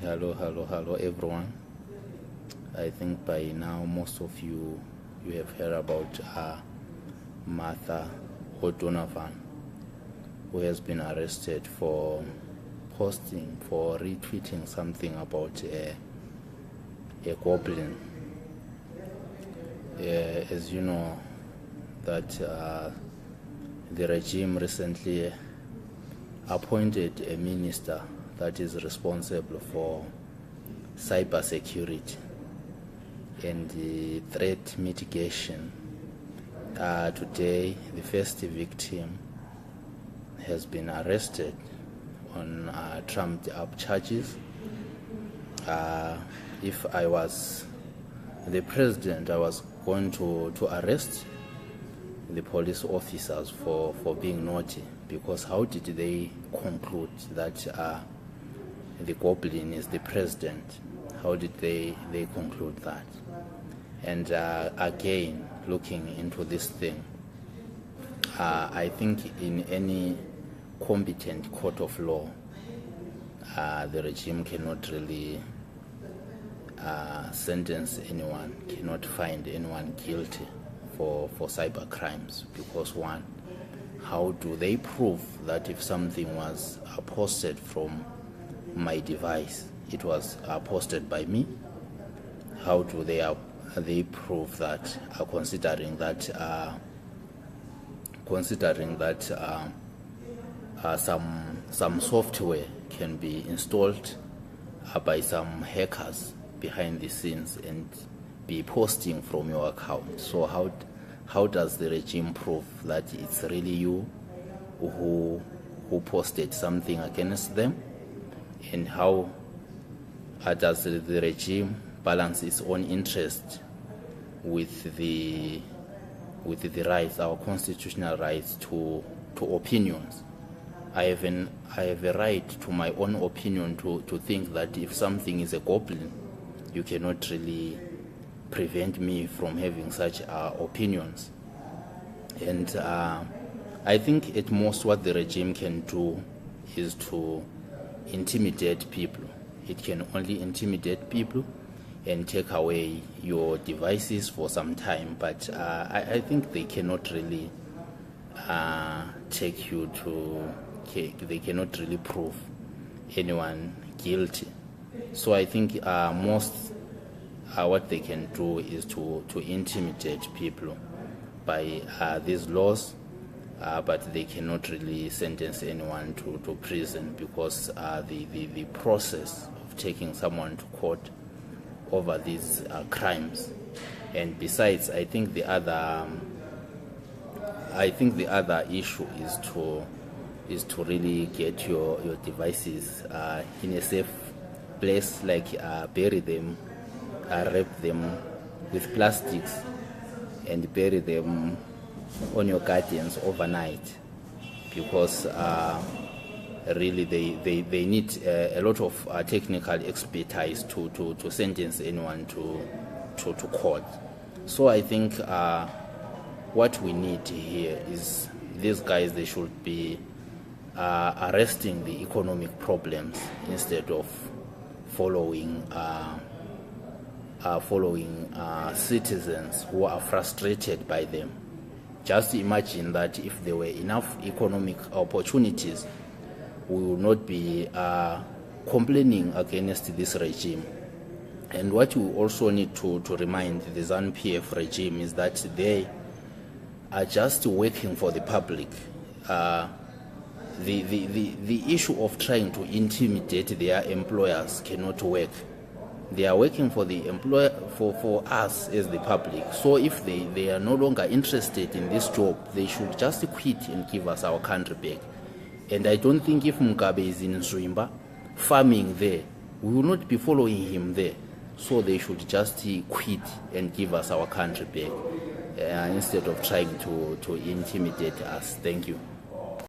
Hello everyone. I think by now most of you have heard about Martha O'Donovan, who has been arrested for retweeting something about a goblin. As you know, that the regime recently appointed a minister that is responsible for cybersecurity and the threat mitigation. Today, the first victim has been arrested on trumped up charges. If I was the president, I was going to arrest the police officers for being naughty, because how did they conclude that the goblin is the president? How did they conclude that? And again, looking into this thing, I think in any competent court of law, the regime cannot really sentence anyone, cannot find anyone guilty for cyber crimes, because one, how do they prove that if something was posted from my device, it was posted by me? How do they prove that, considering that some software can be installed by some hackers behind the scenes and be posting from your account? So how does the regime prove that it's really you who posted something against them? And how does the regime balance its own interest with the rights, our constitutional rights to opinions? I have a right to my own opinion to think that if something is a goblin, you cannot really prevent me from having such opinions. And I think at most what the regime can do is to intimidate people. It can only intimidate people and take away your devices for some time, but I think they cannot really they cannot really prove anyone guilty. So I think most what they can do is to intimidate people by these laws, but they cannot really sentence anyone to prison, because the process of taking someone to court over these crimes. And besides, I think the other issue is to really get your devices in a safe place, like bury them, wrap them with plastics and bury them on your gardens overnight, because really they need a lot of technical expertise to sentence anyone to court. So I think what we need here is these guys, they should be arresting the economic problems instead of following citizens who are frustrated by them. Just imagine that if there were enough economic opportunities, we will not be complaining against this regime. And what we also need to remind the ZANU-PF regime is that they are just working for the public. The issue of trying to intimidate their employers cannot work. They are working for the employer, for us as the public. So if they are no longer interested in this job, they should just quit and give us our country back. And I don't think if Mugabe is in Zwimba farming there, we will not be following him there. So they should just quit and give us our country back, instead of trying to intimidate us. Thank you.